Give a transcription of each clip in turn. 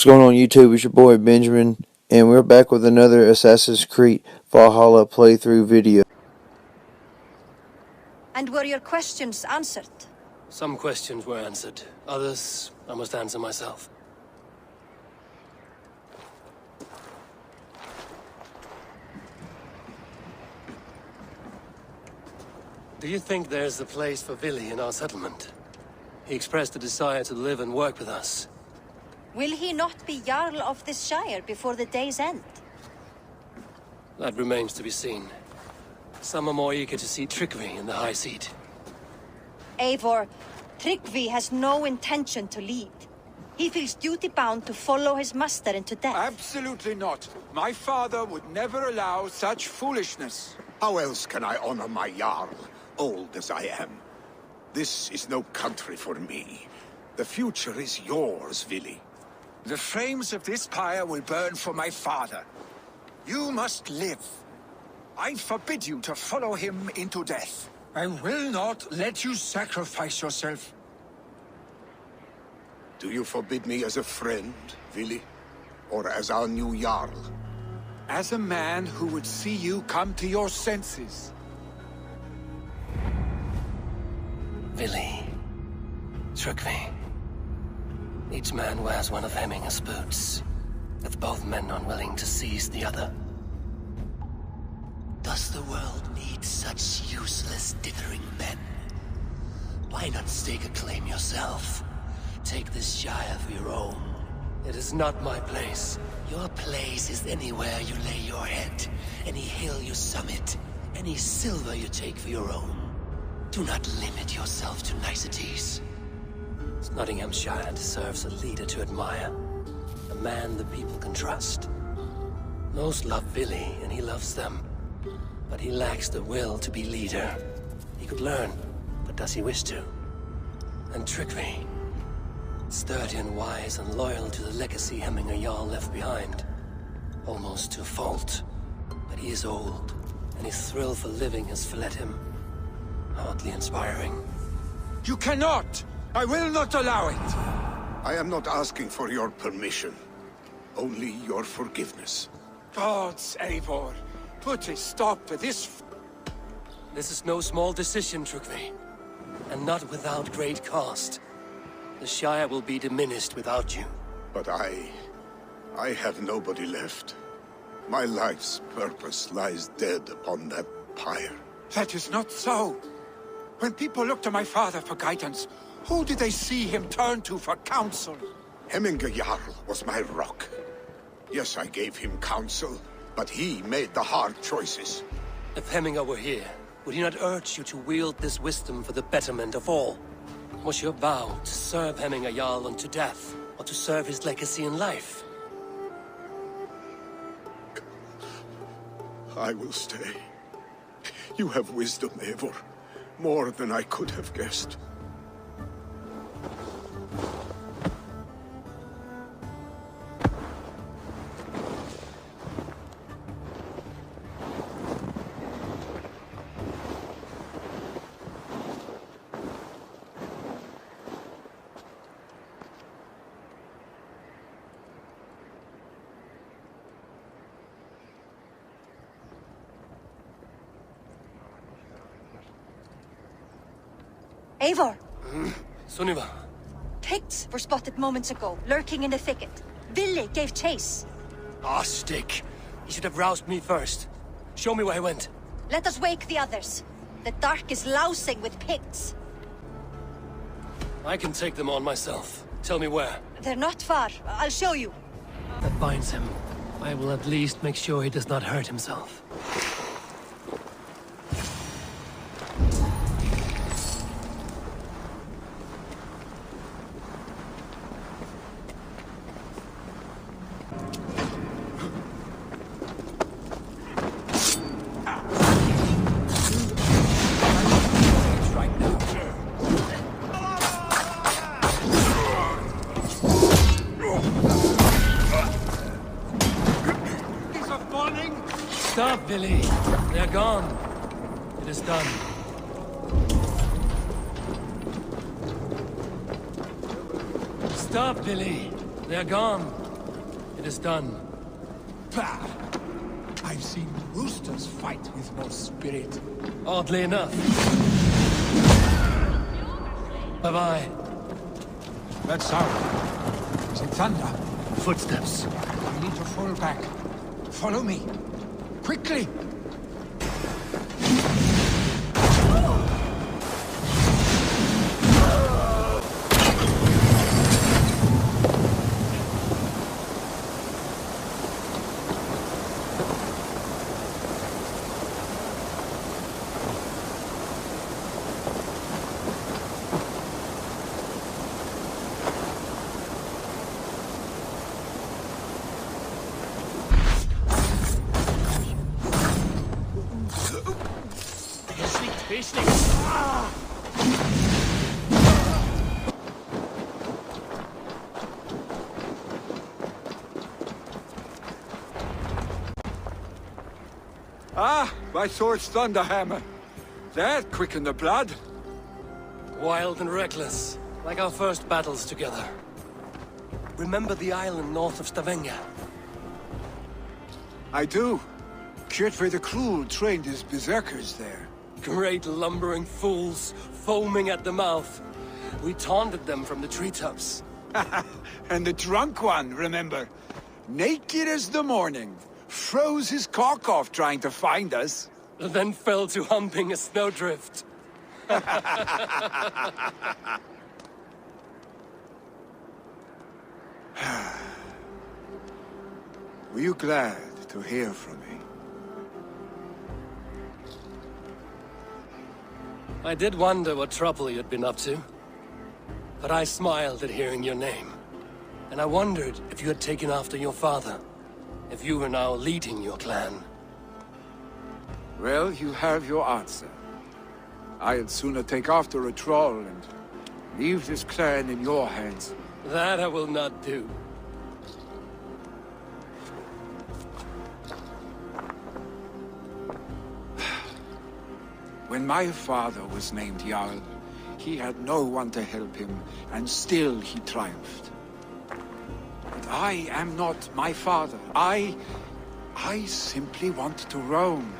What's going on YouTube? It's your boy Benjamin, and we're back with another Assassin's Creed Valhalla playthrough video. And were your questions answered? Some questions were answered. Others, I must answer myself. Do you think there's a place for Vili in our settlement? He expressed a desire to live and work with us. Will he not be Jarl of this Shire before the day's end? That remains to be seen. Some are more eager to see Tryggvi in the high seat. Eivor, Tryggvi has no intention to lead. He feels duty-bound to follow his master into death. Absolutely not. My father would never allow such foolishness. How else can I honor my Jarl, old as I am? This is no country for me. The future is yours, Vili. The flames of this pyre will burn for my father. You must live. I forbid you to follow him into death. I will not let you sacrifice yourself. Do you forbid me as a friend, Vili? Or as our new Jarl? As a man who would see you come to your senses. Vili. Tryggvi. Each man wears one of Hemminger's boots, with both men unwilling to seize the other. Does the world need such useless, dithering men? Why not stake a claim yourself? Take this Shire for your own. It is not my place. Your place is anywhere you lay your head, any hill you summit, any silver you take for your own. Do not limit yourself to niceties. Nottinghamshire deserves a leader to admire. A man the people can trust. Most love Vili, and he loves them. But he lacks the will to be leader. He could learn, but does he wish to? And Tryggvi. Sturdy and wise and loyal to the legacy Hemminger Jarl left behind. Almost to a fault. But he is old, and his thrill for living has fled him. Hardly inspiring. You cannot! I will not allow it! I am not asking for your permission. Only your forgiveness. Gods, Eivor, put a stop to this. This is no small decision, Tryggvi. And not without great cost. The Shire will be diminished without you. But I have nobody left. My life's purpose lies dead upon that pyre. That is not so. When people look to my father for guidance, who did they see him turn to for counsel? Hemminger Jarl was my rock. Yes, I gave him counsel, but he made the hard choices. If Hemminger were here, would he not urge you to wield this wisdom for the betterment of all? Was your vow to serve Hemminger Jarl unto death, or to serve his legacy in life? I will stay. You have wisdom, Eivor. More than I could have guessed. Eivor! Sunniva. Picts were spotted moments ago, lurking in the thicket. Vili gave chase. Ah, stick. He should have roused me first. Show me where he went. Let us wake the others. The dark is lousing with Picts. I can take them on myself. Tell me where. They're not far. I'll show you. That binds him. I will at least make sure he does not hurt himself. Stop, Vili. They're gone. It is done. Stop, Vili. They're gone. It is done. Bah! I've seen roosters fight with more spirit. Oddly enough. Bye-bye. That sound. Is it thunder? Footsteps. We need to fall back. Follow me. Quickly! Ah, my sword's thunderhammer. That quickened the blood. Wild and reckless, like our first battles together. Remember the island north of Stavanger? I do. Kjotve the Cruel trained his berserkers there. Great lumbering fools, foaming at the mouth. We taunted them from the treetops. And the drunk one, remember? Naked as the morning. Froze his cock off trying to find us. Then fell to humping a snowdrift. Were you glad to hear from me? I did wonder what trouble you'd been up to. But I smiled at hearing your name. And I wondered if you had taken after your father. If you were now leading your clan. Well, you have your answer. I'd sooner take after a troll and leave this clan in your hands. That I will not do. When my father was named Jarl, he had no one to help him, and still he triumphed. But I am not my father. I simply want to roam.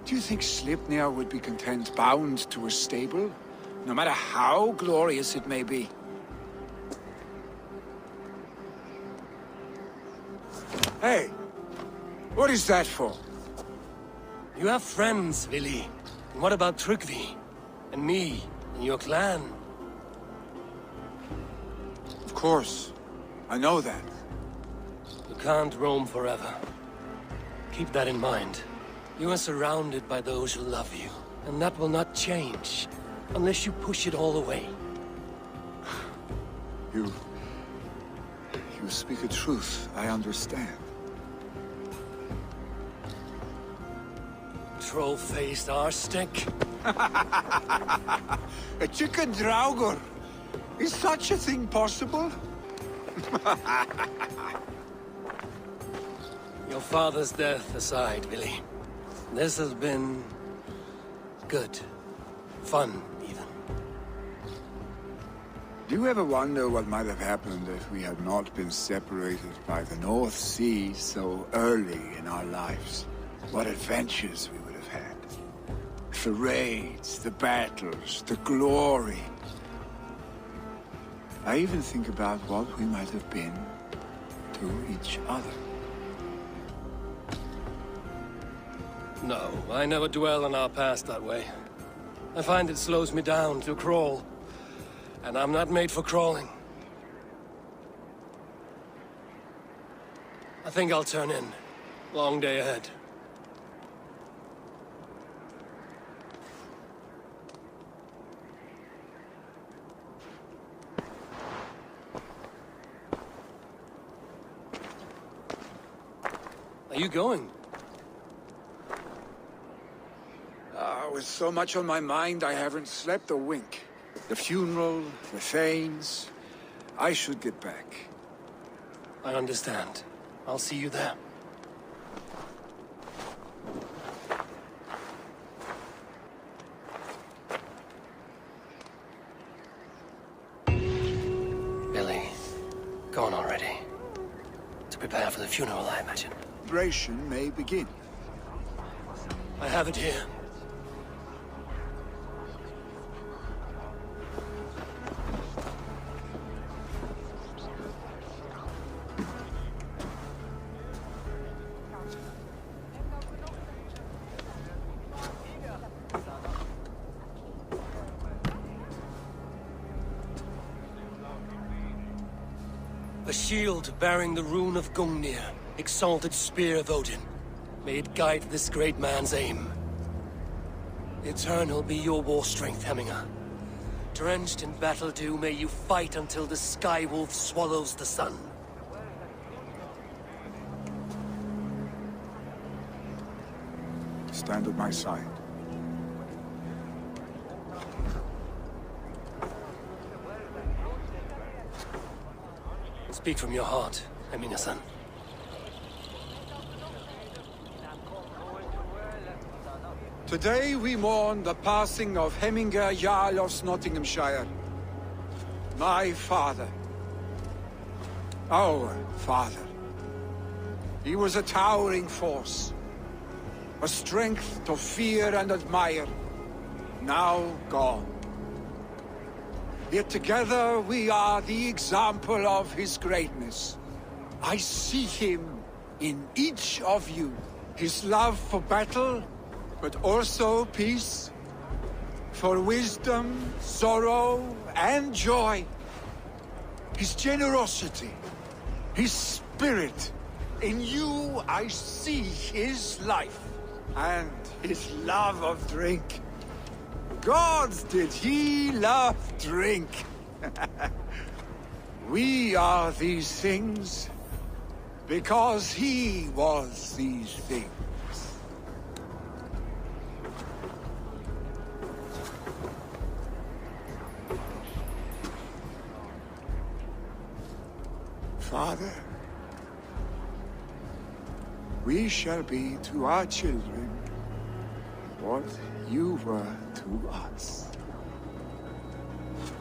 Do you think Sleipnir would be content bound to a stable? No matter how glorious it may be? Hey! What is that for? You have friends, Vili. And what about Tryggvi? And me? And your clan? Of course. I know that. You can't roam forever. Keep that in mind. You are surrounded by those who love you. And that will not change. Unless you push it all away. You speak a truth, I understand. Troll-faced arstick. A chicken draugur! Is such a thing possible? Your father's death aside, Vili. This has been... good. Fun, even. Do you ever wonder what might have happened if we had not been separated by the North Sea so early in our lives? What adventures we would have had. The raids, the battles, the glory. I even think about what we might have been to each other. No, I never dwell on our past that way. I find it slows me down to crawl. And I'm not made for crawling. I think I'll turn in. Long day ahead. Are you going? With so much on my mind, I haven't slept a wink. The funeral, the Thanes. I should get back. I understand. I'll see you there. Billy, Gone already. To prepare for the funeral, I imagine. Celebration may begin. I have it here. A shield bearing the rune of Gungnir, exalted spear of Odin. May it guide this great man's aim. Eternal be your war strength, Hemminger. Drenched in battle dew, may you fight until the sky wolf swallows the sun. Stand at my side. Speak from your heart, Hemminger-san. Today we mourn the passing of Hemminger Jarl of Nottinghamshire. My father. Our father. He was a towering force. A strength to fear and admire. Now gone. Yet together we are the example of his greatness. I see him in each of you. His love for battle, but also peace. For wisdom, sorrow, and joy. His generosity, his spirit. In you I see his life. And his love of drink. Gods, did he love drink! We are these things because he was these things. Father, we shall be to our children what you were to us.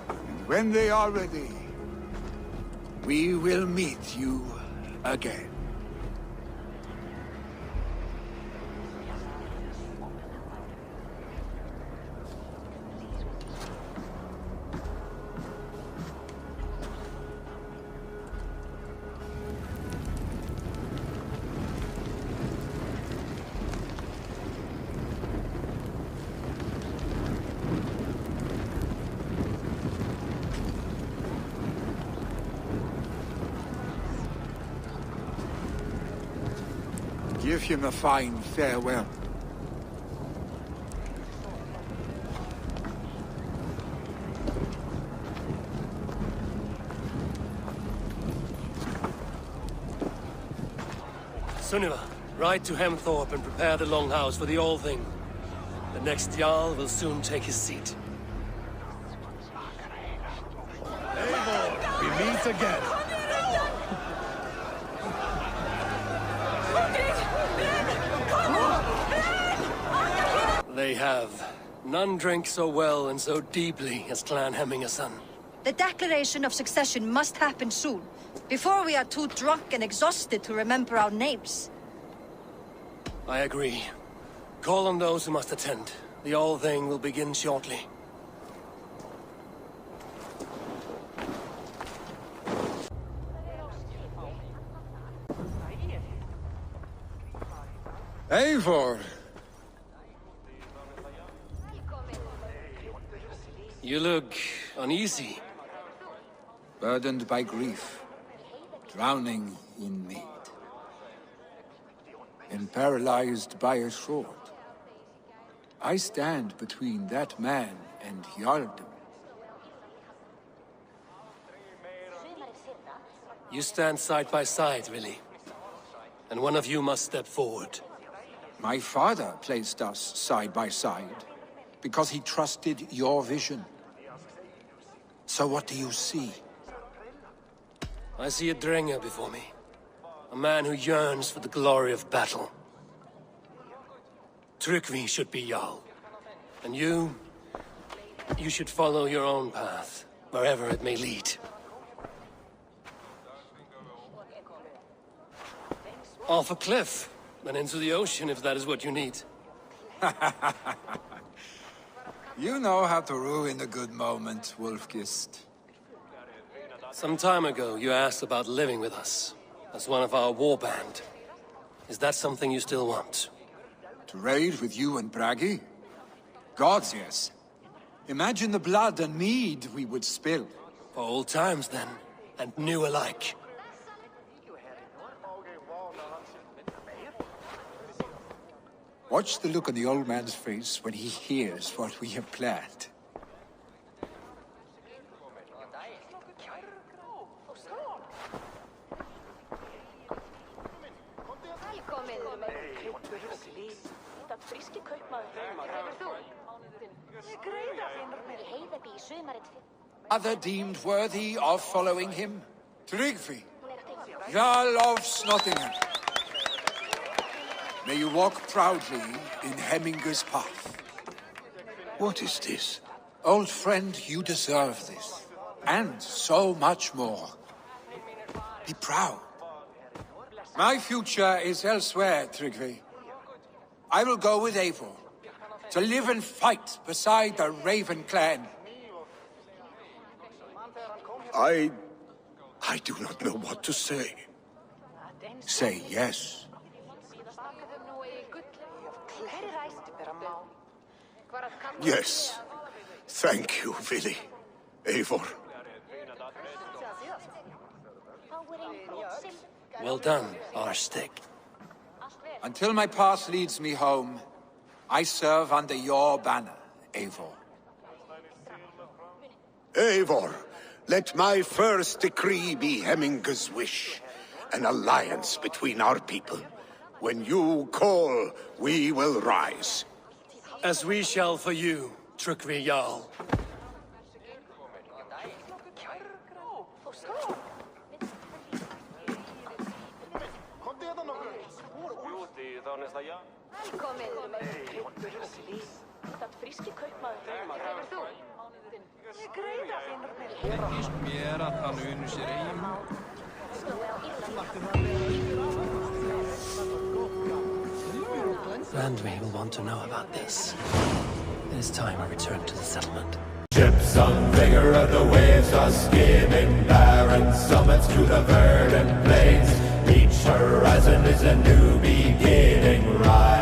And when they are ready, we will meet you again. Give him a fine farewell. Sunniva, ride to Hemthorpe and prepare the Longhouse for the All-Thing. The next Jarl will soon take his seat. We meet again. They have. None drink so well and so deeply as Clan Hemminger-son. The declaration of succession must happen soon, before we are too drunk and exhausted to remember our names. I agree. Call on those who must attend. The All-Thing will begin shortly. Eivor! You look uneasy. Burdened by grief, drowning in need, and paralyzed by a sword. I stand between that man and Jarldom. You stand side by side, really. And one of you must step forward. My father placed us side by side, because he trusted your vision. So what do you see? I see a Drenger before me. A man who yearns for the glory of battle. Tryggvi should be Jarl. And you should follow your own path, wherever it may lead. Off a cliff, then into the ocean if that is what you need. You know how to ruin a good moment, Wolfgist. Some time ago, you asked about living with us, as one of our war band. Is that something you still want? To raid with you and Bragi? Gods, yes. Imagine the blood and mead we would spill. For old times, then, and new alike. Watch the look on the old man's face when he hears what we have planned. Other deemed worthy of following him? Tryggvi, Jarl of Nottingham. May you walk proudly in Hemminger's path. What is this? Old friend, you deserve this. And so much more. Be proud. My future is elsewhere, Tryggvi. I will go with Eivor, to live and fight beside the Raven clan. I do not know what to say. Say yes. Yes. Thank you, Vili. Eivor. Well done, Arstig. Until my path leads me home, I serve under your banner, Eivor. Eivor, let my first decree be Hemminger's wish. An alliance between our people. When you call, we will rise. As we shall for you, Tryggvi Jarl. Randvi will want to know about this. It is time I return to the settlement. Ships on vigor of the waves are skimming barren summits to the verdant plains. Each horizon is a new beginning. Rise.